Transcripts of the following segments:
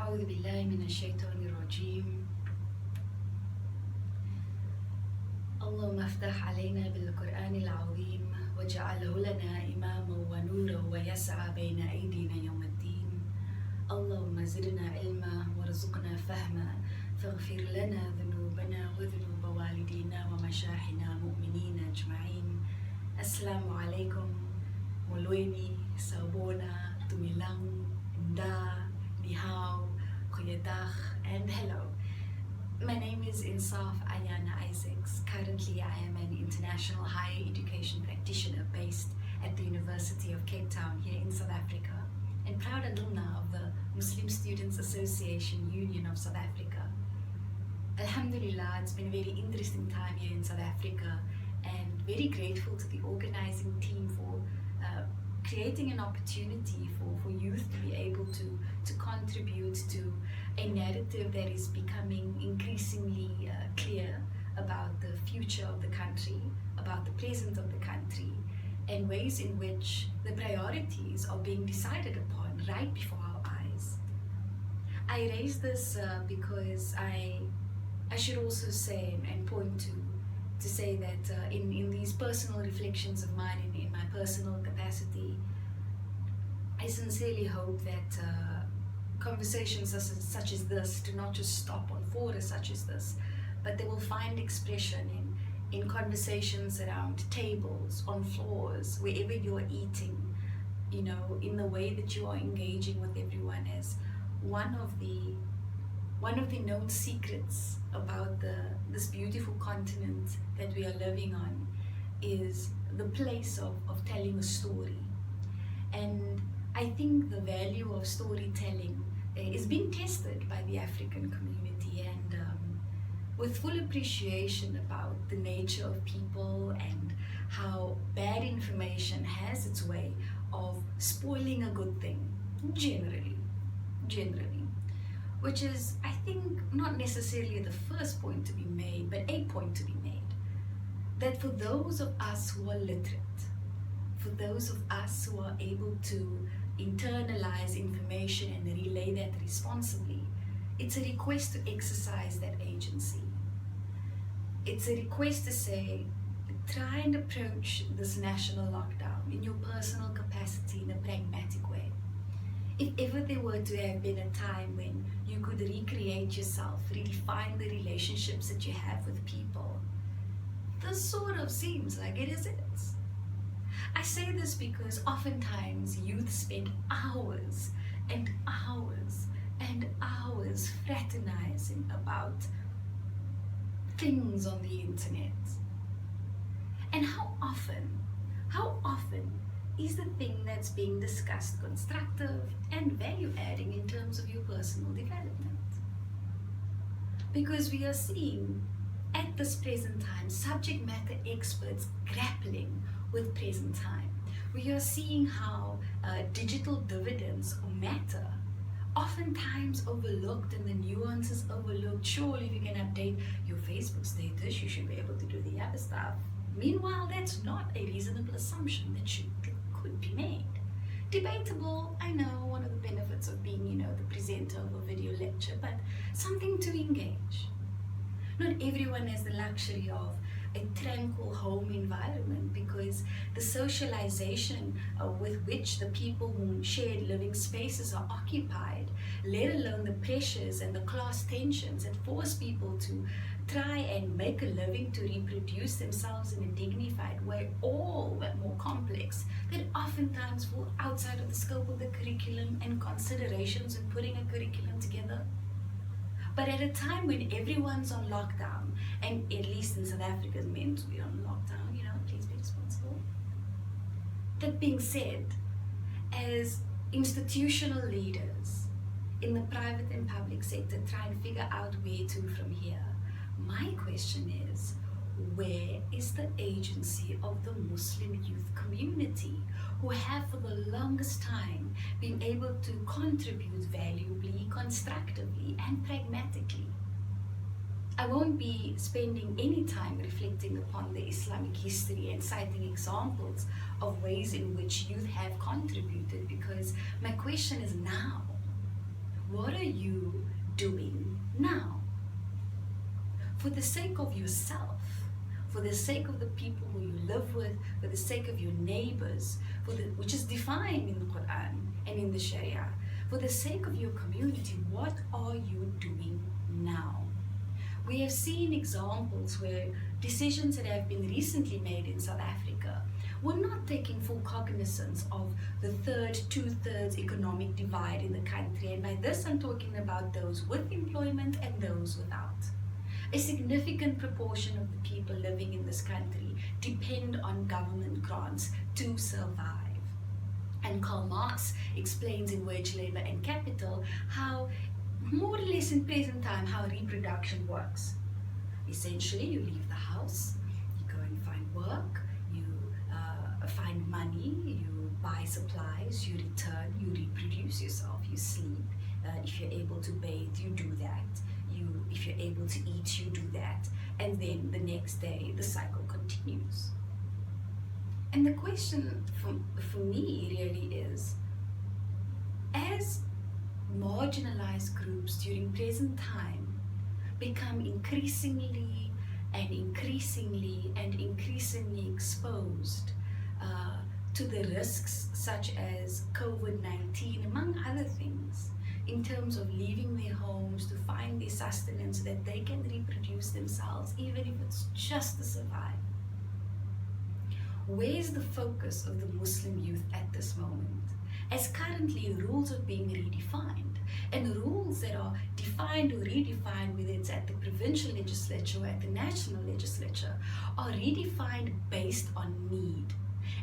أعوذ بالله من الشيطان الرجيم. اللهم افتح علينا بالقرآن العظيم واجعله لنا إماما ونورا ويسعى بين أيدينا يوم الدين. اللهم زدنا علما وارزقنا فهما فاغفر لنا ذنوبنا وذنوب والدينا ومشايخنا مؤمنين أجمعين. السلام عليكم. Molweni, Sabona, Tumilang, Nda, Nihao, Goeiedag, and hello. My name is Insaaf Ayana. Currently, I am an international higher education practitioner based at the University of Cape Town here in South Africa, and proud alumna of the Muslim Students Association Union of South Africa. Alhamdulillah, it's been a very interesting time here in South Africa, and very grateful to the organizing team for creating an opportunity for youth to be able to contribute to a narrative that is becoming increasingly clear about the future of the country, about the present of the country, and ways in which the priorities are being decided upon right before our eyes. I raise this because I should also say and point to say that in these personal reflections of mine, in my personal capacity, I sincerely hope that conversations such as this do not just stop on forums such as this, but they will find expression in conversations around tables, on floors, wherever you're eating, in the way that you are engaging with everyone. As one of the known secrets about this beautiful continent that we are living on is the place of telling a story. And I think the value of storytelling is being tested by the African community, and with full appreciation about the nature of people and how bad information has its way of spoiling a good thing, generally. Which is, I think, not necessarily the first point to be made, but a point to be made. That for those of us who are literate, for those of us who are able to internalize information and relay that responsibly, it's a request to exercise that agency. It's a request to say, try and approach this national lockdown in your personal capacity in a pragmatic way. If ever there were to have been a time when you could recreate yourself, redefine the relationships that you have with people, this sort of seems like it is it. I say this because oftentimes youth spend hours and hours and hours fraternizing about things on the internet. And how often is the thing that's being discussed constructive and value-adding in terms of your personal development? Because we are seeing at this present time subject matter experts grappling with present time. We are seeing how digital dividends matter, oftentimes overlooked, and the nuances overlooked. Surely if you can update your Facebook status, you should be able to do the other stuff. Meanwhile, that's not a reasonable assumption that could be made. Debatable, I know, one of the benefits of being, the presenter of a video lecture, but something to engage. Not everyone has the luxury of a tranquil home environment, because the socialization with which the people who shared living spaces are occupied, let alone the pressures and the class tensions that force people to try and make a living to reproduce themselves in a dignified way, all that more complex, that oftentimes fall outside of the scope of the curriculum and considerations in putting a curriculum together. But at a time when everyone's on lockdown, and at least in South Africa is meant to be on lockdown, please be responsible. That being said, as institutional leaders in the private and public sector try and figure out where to from here, my question is, where is the agency of the Muslim youth community, who have for the longest time been able to contribute valuably, constructively, and pragmatically? I won't be spending any time reflecting upon the Islamic history and citing examples of ways in which youth have contributed, because my question is now, What are you doing now? For the sake of yourself, for the sake of the people who you live with, for the sake of your neighbors, which is defined in the Quran and in the Sharia, for the sake of your community, what are you doing now? We have seen examples where decisions that have been recently made in South Africa were not taking full cognizance of the two-thirds economic divide in the country. And by this, I'm talking about those with employment and those without. A significant proportion of the people living in this country depend on government grants to survive. And Karl Marx explains in Wage, Labor and Capital how, more or less in present time, how reproduction works. Essentially, you leave the house, you go and find work, you find money, you buy supplies, you return, you reproduce yourself, you sleep. If you're able to bathe, you do that. If you're able to eat, you do that. And then the next day, the cycle continues. And the question for me really is, as marginalized groups during present time become increasingly exposed to the risks such as COVID-19, among other things, in terms of leaving their homes to find their sustenance so that they can reproduce themselves, even if it's just to survive. Where's the focus of the Muslim youth at this moment? As currently rules are being redefined, and rules that are defined or redefined, whether it's at the provincial legislature or at the national legislature, are redefined based on need.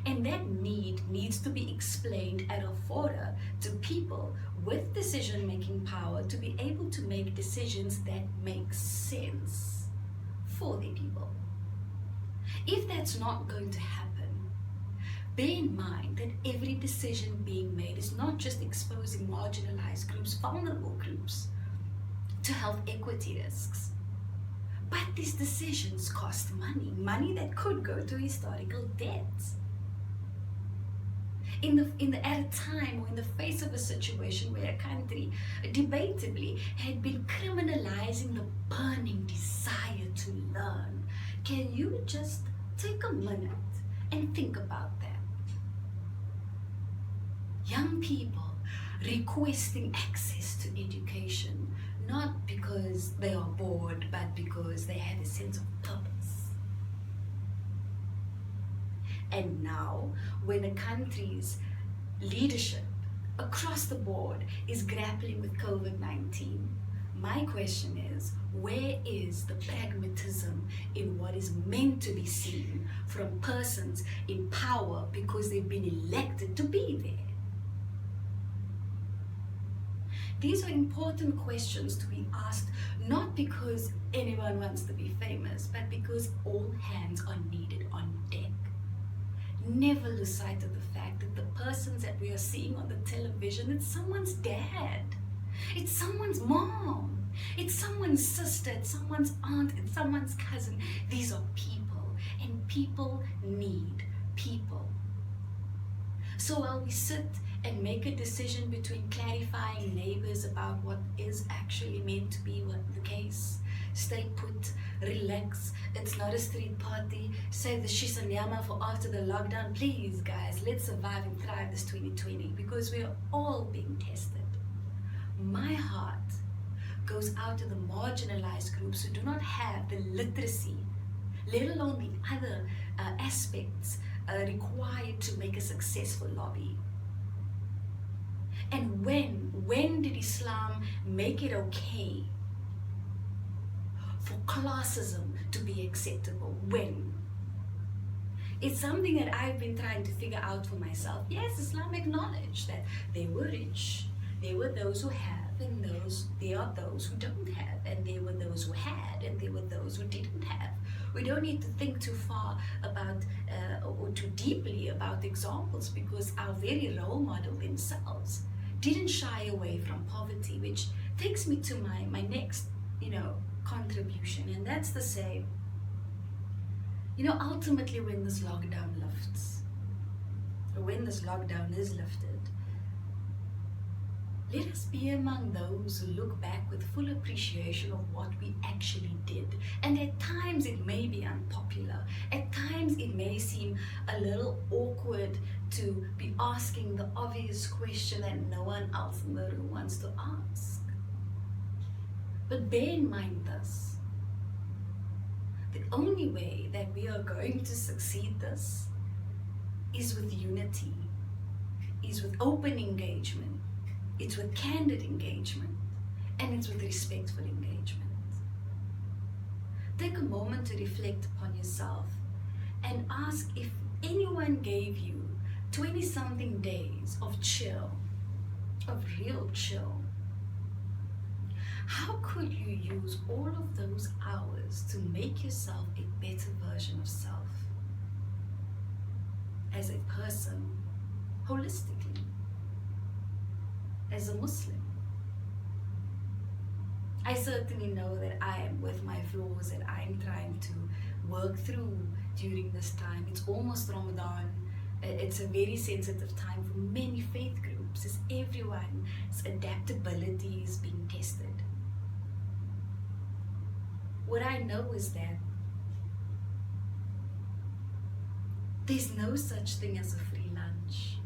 And that need needs to be explained at a fora to people with decision-making power to be able to make decisions that make sense for their people. If that's not going to happen, bear in mind that every decision being made is not just exposing marginalized groups, vulnerable groups, to health equity risks, but these decisions cost money that could go to historical debts. At a time or in the face of a situation where a country debatably had been criminalizing the burning desire to learn, can you just take a minute and think about that? Young people requesting access to education, not because they are bored, but because they have a sense of purpose. And now, when a country's leadership across the board is grappling with COVID-19, my question is, where is the pragmatism in what is meant to be seen from persons in power because they've been elected to be there? These are important questions to be asked, not because anyone wants to be famous, but because all hands are needed on deck. Never lose sight of the fact that the persons that we are seeing on the television, it's someone's dad, it's someone's mom, it's someone's sister, it's someone's aunt, it's someone's cousin. These are people, and people need people. So while we sit and make a decision between clarifying neighbors about what is actually meant to be the case, stay put, relax, it's not a street party, save the shisha nyama for after the lockdown. Please guys, let's survive and thrive this 2020 because we are all being tested. My heart goes out to the marginalized groups who do not have the literacy, let alone the other aspects required to make a successful lobby. And when did Islam make it okay for classism to be acceptable? When? It's something that I've been trying to figure out for myself. Yes, Islam acknowledged that they were rich, there were those who have, and there are those who don't have, and there were those who had, and there were those who didn't have. We don't need to think too far about or too deeply about examples, because our very role model themselves didn't shy away from poverty, which takes me to my next contribution, and that's to say, ultimately when this lockdown lifts, or when this lockdown is lifted, Let us be among those who look back with full appreciation of what we actually did. And at times it may be unpopular. At times it may seem a little awkward to be asking the obvious question that no one else in the room wants to ask. But bear in mind this. The only way that we are going to succeed this is with unity, is with open engagement. It's with candid engagement, and it's with respectful engagement. Take a moment to reflect upon yourself and ask if anyone gave you 20-something days of chill, of real chill. How could you use all of those hours to make yourself a better version of self as a person, holistically? As a Muslim, I certainly know that I am with my flaws and I'm trying to work through during this time. It's almost Ramadan. It's a very sensitive time for many faith groups as everyone's adaptability is being tested. What I know is that there's no such thing as a free lunch.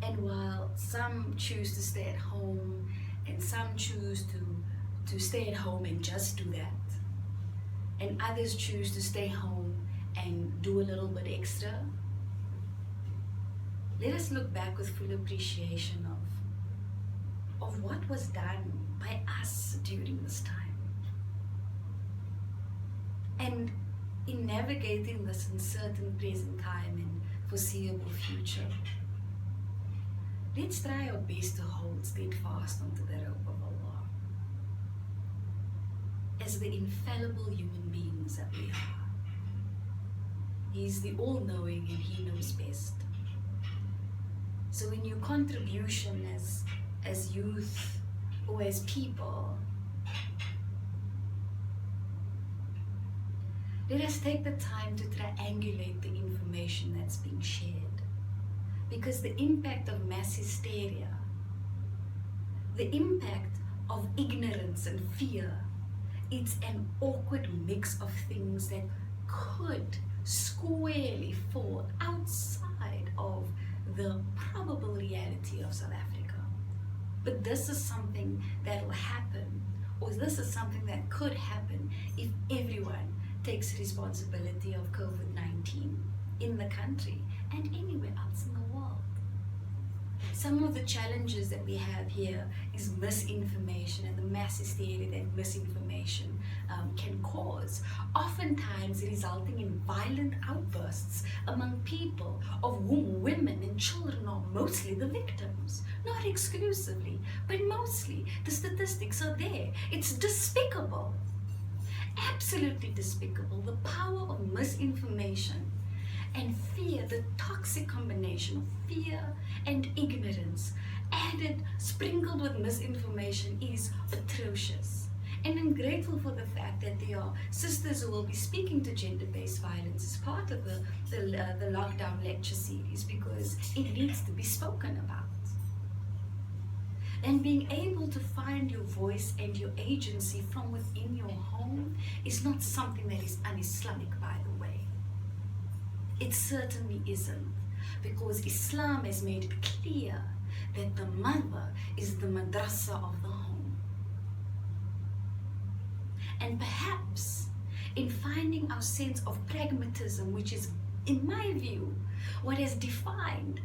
And while some choose to stay at home and some choose to stay at home and just do that, and others choose to stay home and do a little bit extra, let us look back with full appreciation of what was done by us during this time. And in navigating this uncertain present time and foreseeable future, let's try our best to hold steadfast onto the rope of Allah as the infallible human beings that we are. He is the all-knowing and He knows best. So in your contribution as youth or as people, let us take the time to triangulate the information that's being shared. Because the impact of mass hysteria, the impact of ignorance and fear, it's an awkward mix of things that could squarely fall outside of the probable reality of South Africa. But this is something that will happen, or this is something that could happen if everyone takes responsibility of COVID-19 in the country and anywhere else in the world. Some of the challenges that we have here is misinformation and the mass hysteria that misinformation can cause, oftentimes resulting in violent outbursts among people of whom women and children are mostly the victims. Not exclusively, but mostly. The statistics are there. It's despicable. Absolutely despicable. The power of misinformation and fear, the toxic combination of fear and ignorance, added, sprinkled with misinformation, is atrocious. And I'm grateful for the fact that there are sisters who will be speaking to gender-based violence as part of the lockdown lecture series, because it needs to be spoken about. And being able to find your voice and your agency from within your home is not something that is un-Islamic, by the way. It certainly isn't, because Islam has made it clear that the mother is the madrasa of the home. And perhaps in finding our sense of pragmatism, which is, in my view, what has defined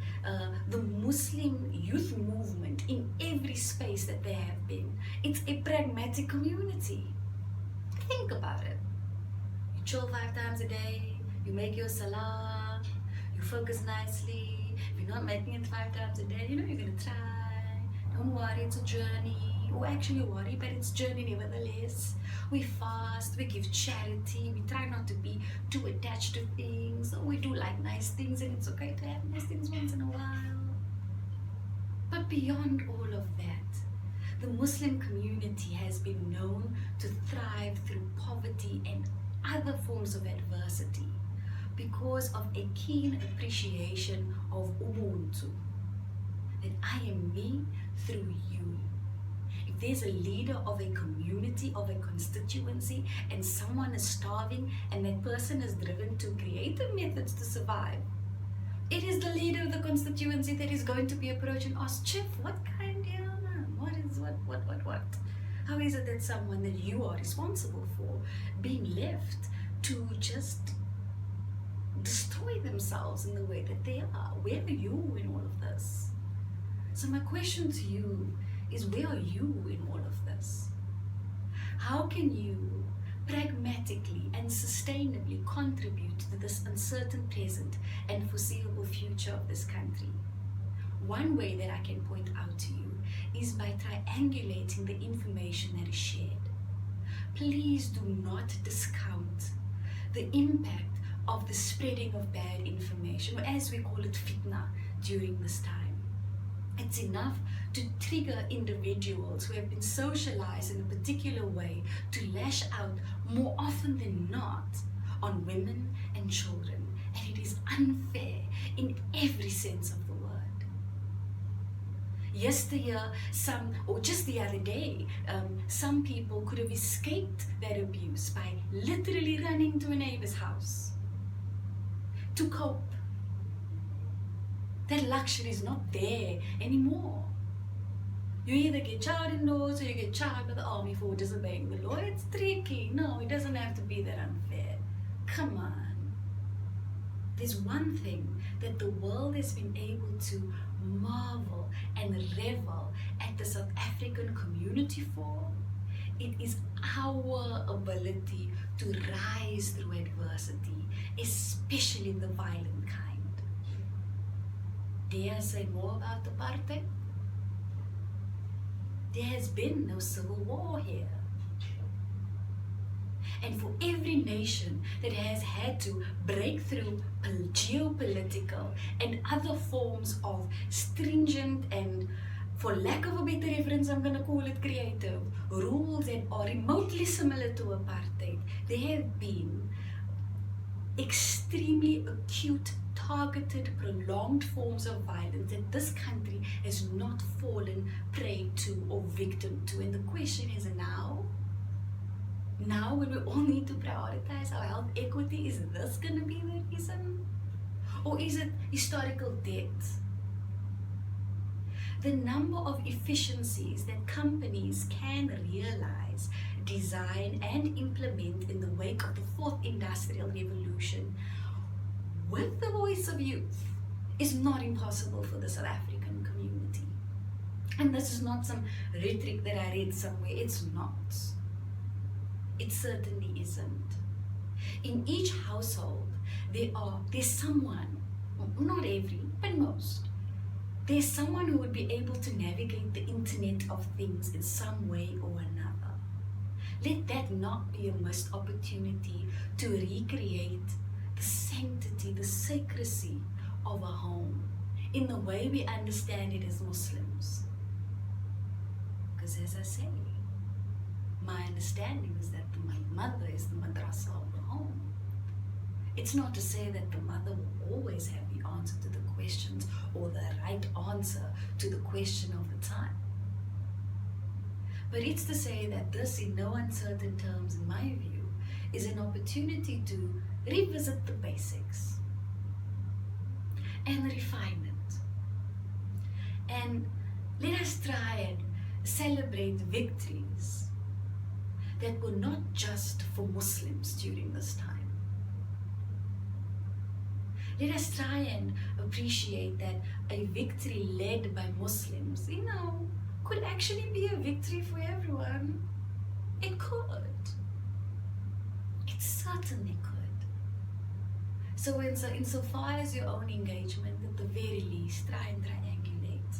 the Muslim youth movement in every space that they have been. It's a pragmatic community. Think about it. You chill 5 times a day, you make your salah, you focus nicely. If you're not making it 5 times a day, you know you're going to try. Don't worry, it's a journey. Or actually worry, but it's journey nevertheless. We fast, we give charity, we try not to be too attached to things. We do like nice things, and it's okay to have nice things once in a while. But beyond all of that, the Muslim community has been known to thrive through poverty and other forms of adversity because of a keen appreciation of Ubuntu. that I am me through you. If there's a leader of a community, of a constituency, and someone is starving and that person is driven to creative methods to survive, it is the leader of the constituency that is going to be approached and asked, Chief, what kind, what is, what? How is it that someone that you are responsible for being left to just destroy themselves in the way that they are? Where are you in all of this? So my question to you is, where are you in all of this? How can you pragmatically and sustainably contribute to this uncertain present and foreseeable future of this country? One way that I can point out to you is by triangulating the information that is shared. Please do not discount the impact of the spreading of bad information, or as we call it, fitna, during this time. It's enough to trigger individuals who have been socialized in a particular way to lash out more often than not on women and children, and it is unfair in every sense of the word. Yesterday, just the other day, some people could have escaped that abuse by literally running to a neighbor's house to cope. That luxury is not there anymore. You either get charged indoors or you get charged by the army for disobeying the law. It's tricky. No, it doesn't have to be that unfair. Come on. There's one thing that the world has been able to marvel and revel at the South African community for. It is our ability to rise through adversity, especially the violent kind. Dare I say more about apartheid? There has been no civil war here. And for every nation that has had to break through geopolitical and other forms of stringent and, for lack of a better reference, I'm going to call it creative, rules that are remotely similar to apartheid, there have been extremely acute, targeted, prolonged forms of violence that this country has not fallen prey to or victim to. And the question is now when we all need to prioritize our health equity, is this going to be the reason? Or is it historical debt? The number of efficiencies that companies can realize, design and implement in the wake of the fourth industrial revolution with the voice of youth is not impossible for the South African community. And this is not some rhetoric that I read somewhere. It's not. It certainly isn't. In each household, there's someone, not every, but most, there's someone who would be able to navigate the Internet of Things in some way or another. Let that not be a missed opportunity to recreate the sanctity, the sacredcy of a home in the way we understand it as Muslims. Because as I say, my understanding is that my mother is the madrasa of the home. It's not to say that the mother will always have the answer to the questions or the right answer to the question of the time. But it's to say that this, in no uncertain terms, in my view, is an opportunity to revisit the basics and refine it. And let us try and celebrate victories that were not just for Muslims during this time. Let us try and appreciate that a victory led by Muslims, could actually be a victory for everyone. It could. It certainly could. So insofar as your own engagement, at the very least, try and triangulate.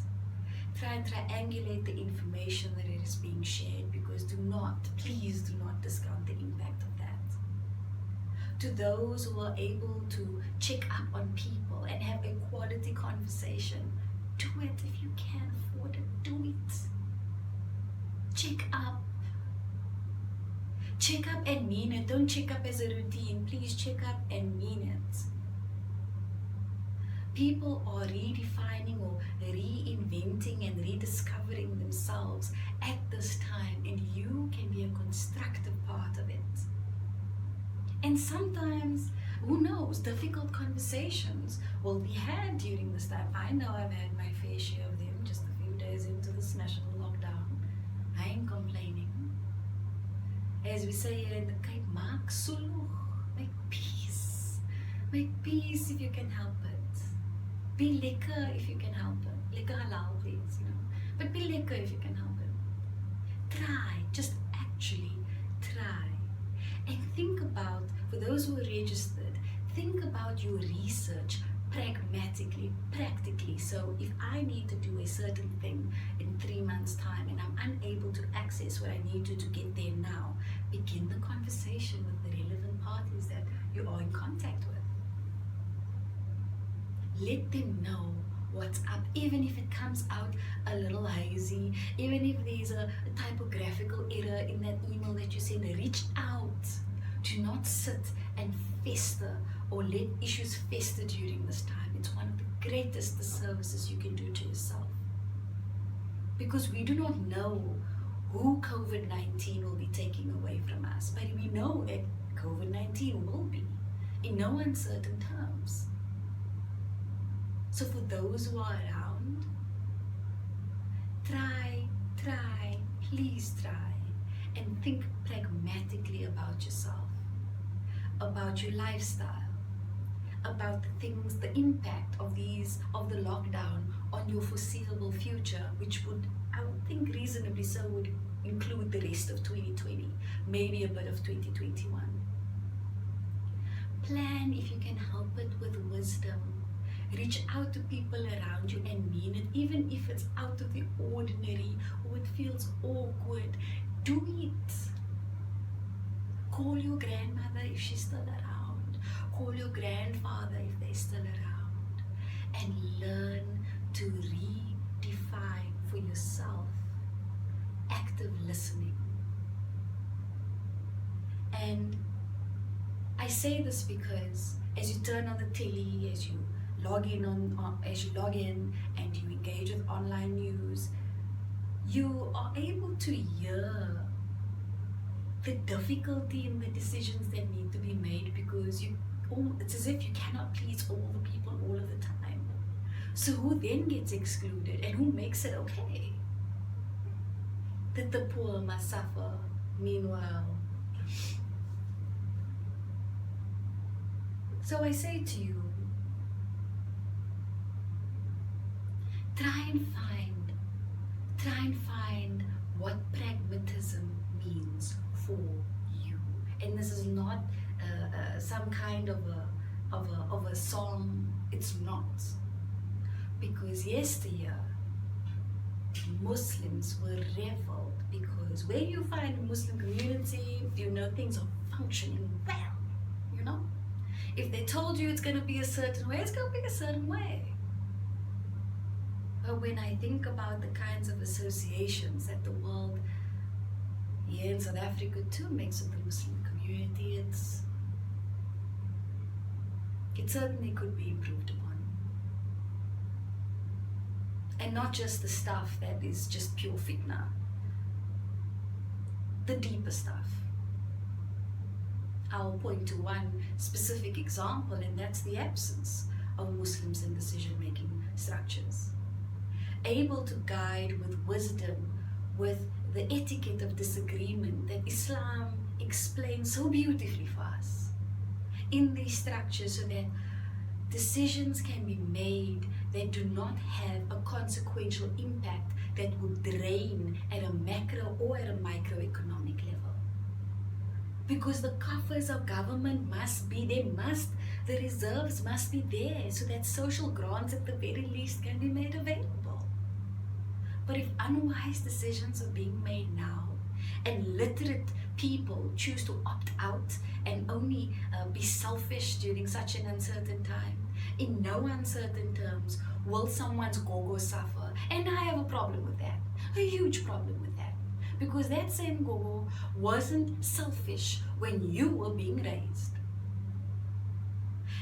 Try and triangulate the information that is being shared, because please do not discount the impact of that. To those who are able to check up on people and have a quality conversation, do it if you can afford it, do it. Check up. Check up and mean it. Don't check up as a routine. Please check up and mean it. People are redefining or reinventing and rediscovering themselves at this time, and you can be a constructive part of it. And sometimes, who knows, difficult conversations will be had during this time. I know I've had my fair share of them just a few days into this national lockdown. I ain't complaining. As we say here in the Cape, maak sulh, make peace. Make peace if you can help it. Be lekker if you can help it. Lekker halal, please, But be lekker if you can help it. Try, just actually try. And think about, for those who are registered, think about your research pragmatically, practically. So if I need to do a certain thing in 3 months' time and I'm unable to access what I need to get there now, begin the conversation with the relevant parties that you are in contact with. Let them know what's up, even if it comes out a little hazy, even if there's a typographical error in that email that you send. Reach out. Do not sit and fester or let issues fester during this time. It's one of the greatest disservices you can do to yourself, because we do not know who COVID-19 will be taking away from us, but we know that COVID-19 will be, in no uncertain terms. So for those who are around, try, please try, and think pragmatically about yourself, about your lifestyle, about the things, the impact of the lockdown on your foreseeable future, which would, I would think reasonably so, would include the rest of 2020, maybe a bit of 2021. Plan, if you can help it, with wisdom. Reach out to people around you and mean it, even if it's out of the ordinary or it feels awkward. Do it. Call your grandmother if she's still around. Call your grandfather if they're still around. And learn to redefine for yourself active listening. And I say this because as you turn on the telly, as you log in and you engage with online news, you are able to hear the difficulty in the decisions that need to be made, because it's as if you cannot please all the people all of the time. So who then gets excluded, and who makes it okay that the poor must suffer meanwhile? So I say to you, try and find what pragmatism means for you. And this is not some kind of a song. It's not. Because yesteryear, Muslims were reveled, because where you find a Muslim community, things are functioning well, If they told you it's going to be a certain way, it's going to be a certain way. But when I think about the kinds of associations that the world, here in South Africa too, makes with the Muslim community, it certainly could be improved upon. And not just the stuff that is just pure fitna, the deeper stuff. I'll point to one specific example, and that's the absence of Muslims in decision-making structures. Able to guide with wisdom, with the etiquette of disagreement that Islam explains so beautifully for us in these structures, so that decisions can be made that do not have a consequential impact that will drain at a macro or at a microeconomic level. Because the coffers of government must be there, the reserves must be there, so that social grants at the very least can be made available. But if unwise decisions are being made now, and literate people choose to opt out and only be selfish during such an uncertain time, in no uncertain terms will someone's gogo suffer. And I have a problem with that, a huge problem with that, because that same gogo wasn't selfish when you were being raised.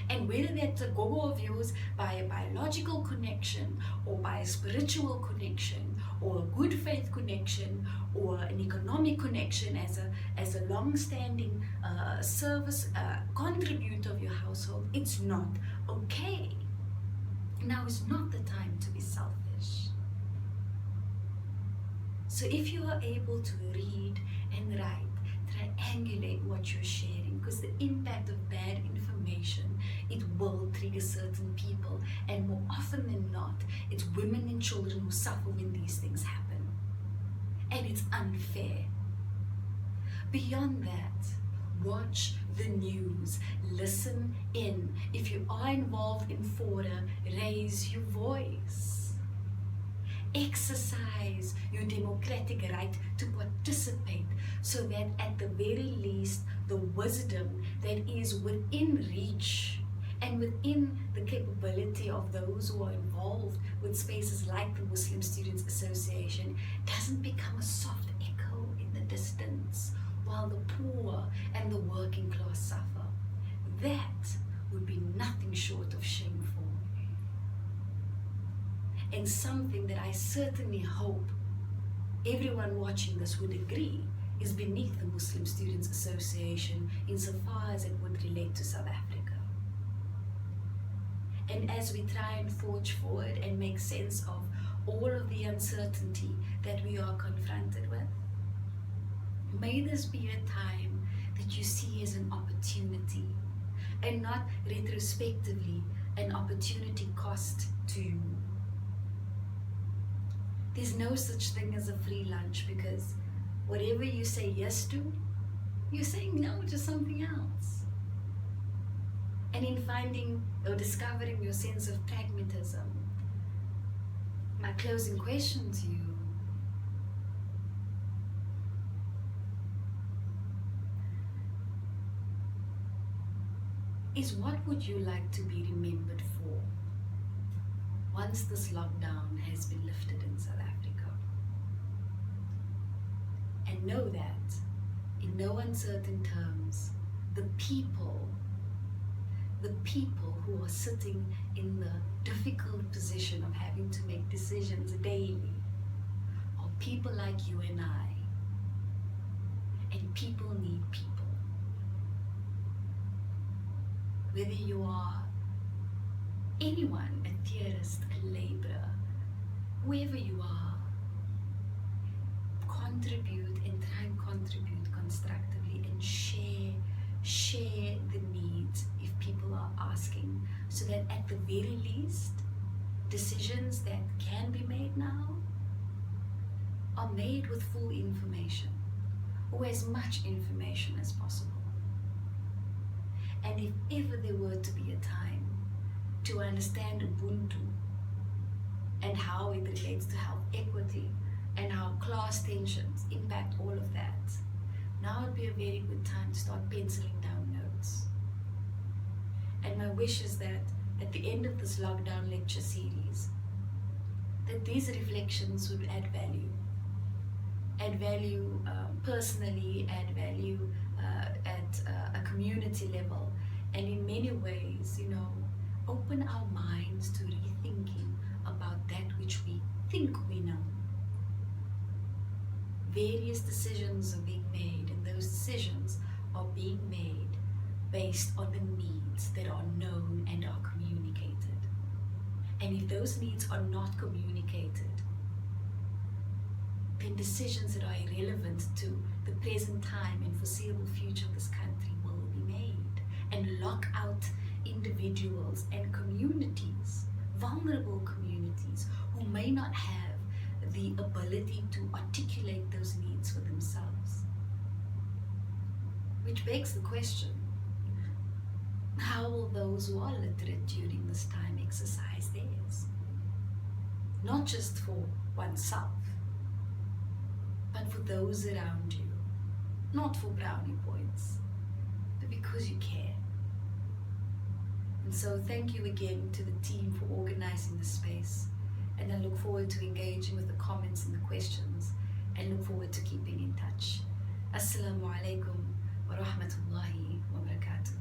And whether that's a gogo of yours by a biological connection or by a spiritual connection or a good faith connection or an economic connection as a long-standing service contributor of your household, it's not okay. Now is not the time to be selfish. So if you are able to read and write, triangulate what you're sharing, because the impact of bad information, it will trigger certain people, and more often than not, it's women and children who suffer when these things happen. And it's unfair. Beyond that, watch the news, listen in. If you are involved in fora, raise your voice. Exercise your democratic right to participate, so that at the very least the wisdom that is within reach and within the capability of those who are involved with spaces like the Muslim Students Association doesn't become a soft echo in the distance while the poor and the working class suffer. That would be nothing short of shameful. And something that I certainly hope everyone watching this would agree is beneath the Muslim Students Association insofar as it would relate to South Africa. And as we try and forge forward and make sense of all of the uncertainty that we are confronted with, may this be a time that you see as an opportunity and not retrospectively an opportunity cost to you. There's no such thing as a free lunch, because whatever you say yes to, you're saying no to something else. And in finding or discovering your sense of pragmatism, my closing question to you is, what would you like to be remembered for once this lockdown has been lifted in South Africa? And know that, in no uncertain terms, the people who are sitting in the difficult position of having to make decisions daily are people like you and I. And people need people. Whether you are anyone, a theorist, a laborer, whoever you are, contribute and try and contribute constructively and share the needs if people are asking, so that at the very least, decisions that can be made now are made with full information, or as much information as possible. And if ever there were to be a time to understand Ubuntu and how it relates to health equity and how class tensions impact all of that, now would be a very good time to start penciling down notes. And my wish is that at the end of this lockdown lecture series, that these reflections would add value personally, add value at a community level, and in many ways, open our minds to rethinking about that which we think we know. Various decisions are being made, and those decisions are being made based on the needs that are known and are communicated. And if those needs are not communicated, then decisions that are irrelevant to the present time and foreseeable future of this country will be made, and lock out individuals and communities, vulnerable communities, who may not have the ability to articulate those needs for themselves. Which begs the question, how will those who are literate during this time exercise theirs? Not just for oneself, but for those around you. Not for brownie points, but because you care. And so thank you again to the team for organizing this space. And I look forward to engaging with the comments and the questions, and look forward to keeping in touch. Assalamu alaikum wa rahmatullahi wa barakatuh.